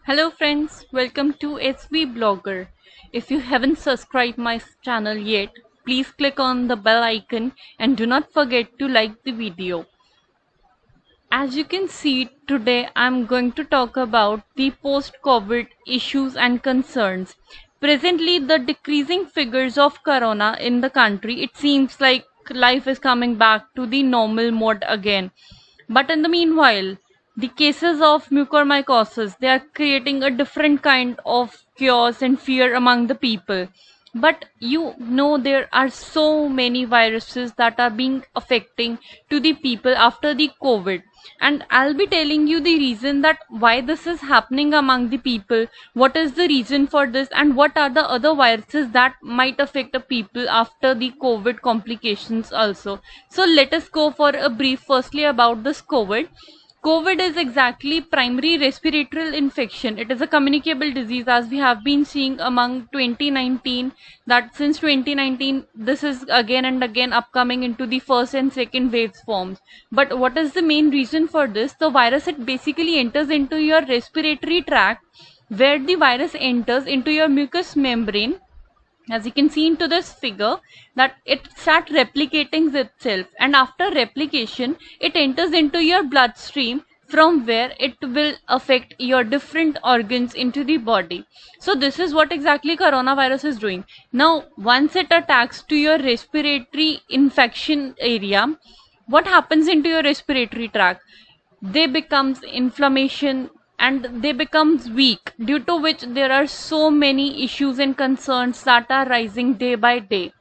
Hello friends, welcome to SV Blogger. If you haven't subscribed my channel yet, please click on the bell icon and do not forget to like the video. As you can see, today I'm going to talk about the post-COVID issues and concerns. Presently, the decreasing figures of corona in the country, it seems like life is coming back to the normal mode again. But in the meanwhile, the cases of mucormycosis, they are creating a different kind of chaos and fear among the people. But there are so many viruses that are being affecting to the people after the COVID. And I'll be telling you the reason that why this is happening among the people, what is the reason for this, and what are the other viruses that might affect the people after the COVID complications also. So let us go for a brief firstly about this COVID. COVID is exactly primary respiratory infection. It is a communicable disease as we have been seeing among 2019, that since 2019 this is again and again upcoming into the first and second waves forms. But what is the main reason for this? The virus, it basically enters into your respiratory tract, where the virus enters into your mucous membrane, as you can see into this figure, that it start replicating itself, and after replication it enters into your bloodstream, from where it will affect your different organs into the body. So this is what exactly coronavirus is doing. Now once it attacks to your respiratory infection area, what happens into your respiratory tract? They becomes inflammation, and they becomes weak, due to which there are so many issues and concerns that are rising day by day.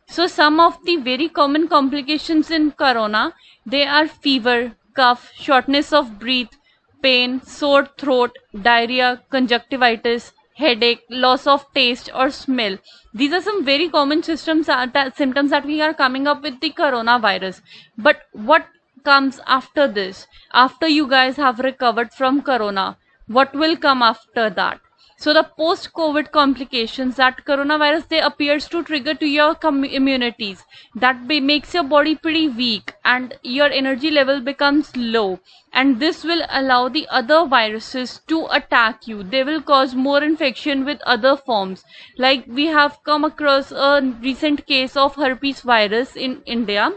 So some of the very common complications in corona, they are fever, cough, shortness of breath, pain, sore throat, diarrhea, conjunctivitis, headache, loss of taste or smell. These are some very common symptoms that we are coming up with the coronavirus. But what comes after this? After you guys have recovered from corona, what will come after that? So the post-COVID complications that coronavirus, they appears to trigger to your immunities, that makes your body pretty weak and your energy level becomes low, and this will allow the other viruses to attack you. They will cause more infection with other forms. Like we have come across a recent case of herpes virus in India.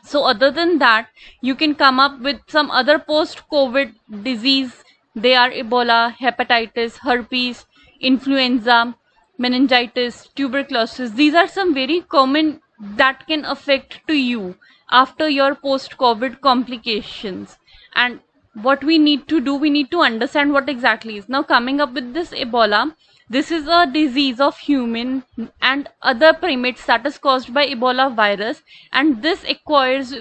So other than that, you can come up with some other post-COVID disease. They are Ebola, hepatitis, herpes, influenza, meningitis, tuberculosis. These are some very common that can affect to you after your post-COVID complications. And what we need to do, we need to understand what exactly is. Now coming up with this Ebola, this is a disease of human and other primates that is caused by Ebola virus, and this acquires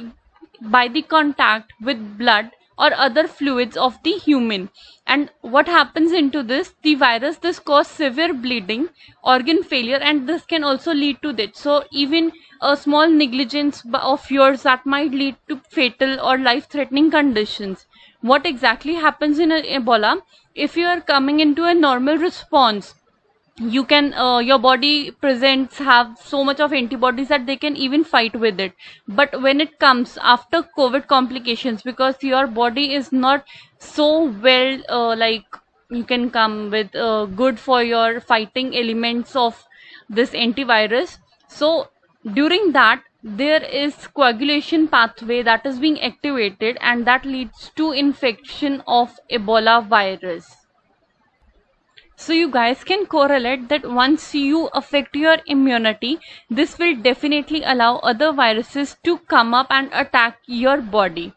by the contact with blood or other fluids of the human. And what happens into this, the virus, this causes severe bleeding, organ failure, and this can also lead to death. So even a small negligence of yours, that might lead to fatal or life threatening conditions. What exactly happens in Ebola? If you are coming into a normal response, you can your body presents have so much of antibodies that they can even fight with it. But when it comes after COVID complications, because your body is not so well, like you can come with good for your fighting elements of this antivirus. So during that, there is coagulation pathway that is being activated, and that leads to infection of Ebola virus. So you guys can correlate that once you affect your immunity, this will definitely allow other viruses to come up and attack your body.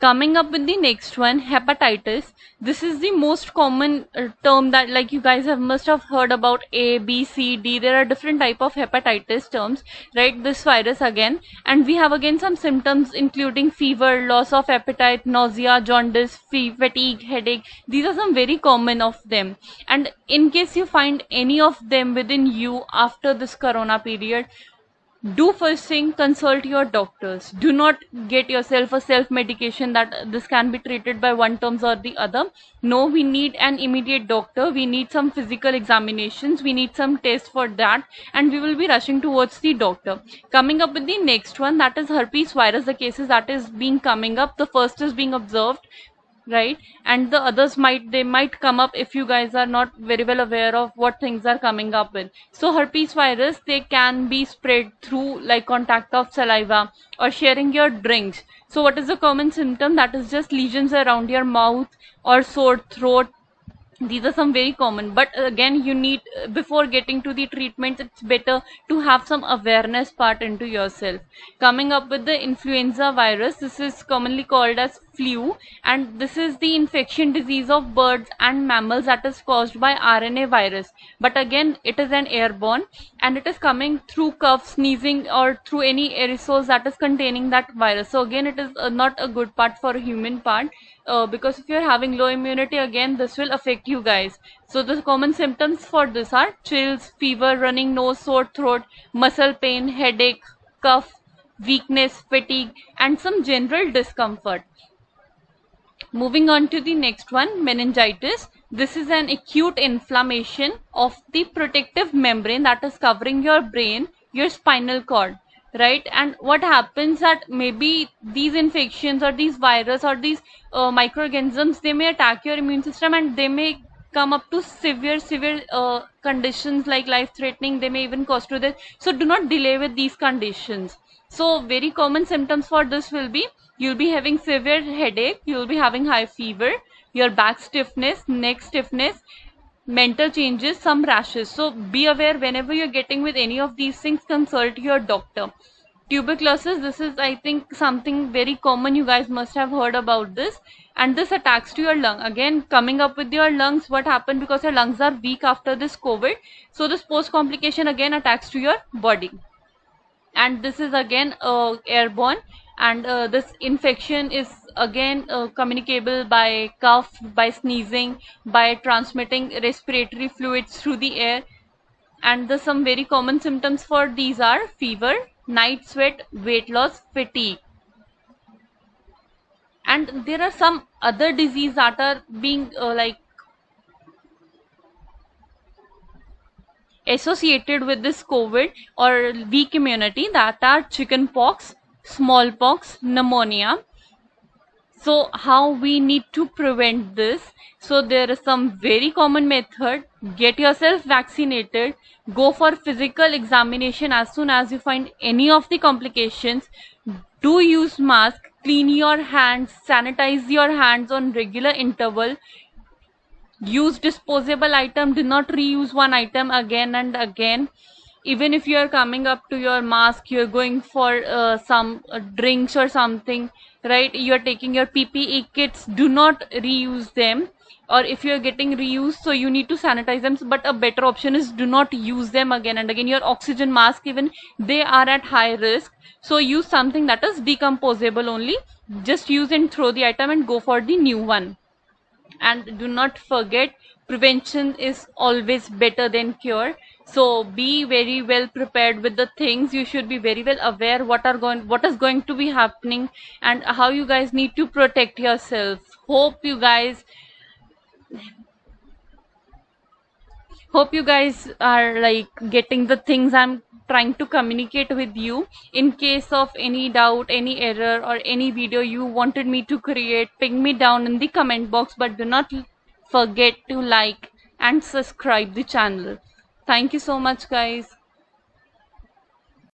Coming up with the next one, hepatitis. This is the most common term that, like, you guys must have heard about A, B, C, D. There are different type of hepatitis terms, right? This virus again, and we have again some symptoms including fever, loss of appetite, nausea, jaundice, fatigue, headache. These are some very common of them. And in case you find any of them within you after this corona period, do first thing consult your doctors. Do not get yourself a self medication that this can be treated by one terms or the other. No, we need an immediate doctor. We need some physical examinations. We need some tests for that, and we will be rushing towards the doctor. Coming up with the next one, that is herpes virus. The cases that is being coming up, the first is being observed right? And the others might come up if you guys are not very well aware of what things are coming up with. So herpes virus, they can be spread through like contact of saliva or sharing your drinks. So what is the common symptom? That is just lesions around your mouth or sore throat. These are some very common, but again you need, before getting to the treatment, it's better to have some awareness part into yourself. Coming up with the influenza virus, this is commonly called as flu, and this is the infection disease of birds and mammals that is caused by RNA virus. But again, it is an airborne, and it is coming through cough, sneezing, or through any aerosols that is containing that virus. So again, it is not a good part for human part, because if you're having low immunity, again this will affect you guys. So the common symptoms for this are chills, fever, running nose, sore throat, muscle pain, headache, cough, weakness, fatigue, and some general discomfort. Moving on to the next one, meningitis. This is an acute inflammation of the protective membrane that is covering your brain, your spinal cord, right? And what happens that maybe these infections or these virus or these microorganisms, they may attack your immune system, and they may come up to severe conditions like life threatening. They may even cause to death. So do not delay with these conditions. So very common symptoms for this will be, you'll be having severe headache, you'll be having high fever, your back stiffness, neck stiffness, mental changes, some rashes. So be aware, whenever you're getting with any of these things, consult your doctor. Tuberculosis, this is, I think, something very common. You guys must have heard about this. And this attacks to your lung. Again, coming up with your lungs, what happened? Because your lungs are weak after this COVID. So this post complication again attacks to your body. And this is again airborne, and this infection is again communicable by cough, by sneezing, by transmitting respiratory fluids through the air. And the some very common symptoms for these are fever, night sweat, weight loss, fatigue. And there are some other diseases that are being associated with this COVID or weak immunity, that are chickenpox, smallpox, pneumonia. So how we need to prevent this? So there is some very common method. Get yourself vaccinated. Go for physical examination as soon as you find any of the complications. Do use mask. Clean your hands. Sanitize your hands on regular interval. Use disposable item. Do not reuse one item again and again. Even if you are coming up to your mask, you're going for some drinks or something, right? You're taking your PPE kits. Do not reuse them. Or if you're getting reused, so you need to sanitize them. But a better option is do not use them again and again. Your oxygen mask, even they are at high risk. So use something that is decomposable only. Just use and throw the item and go for the new one. And do not forget, prevention is always better than cure. So be very well prepared with the things. You should be very well aware what is going to be happening, and how you guys need to protect yourself. Hope you guys are like getting the things I'm trying to communicate with you. In case of any doubt, any error, or any video you wanted me to create, ping me down in the comment box. But do not forget to like and subscribe the channel. Thank you so much, guys.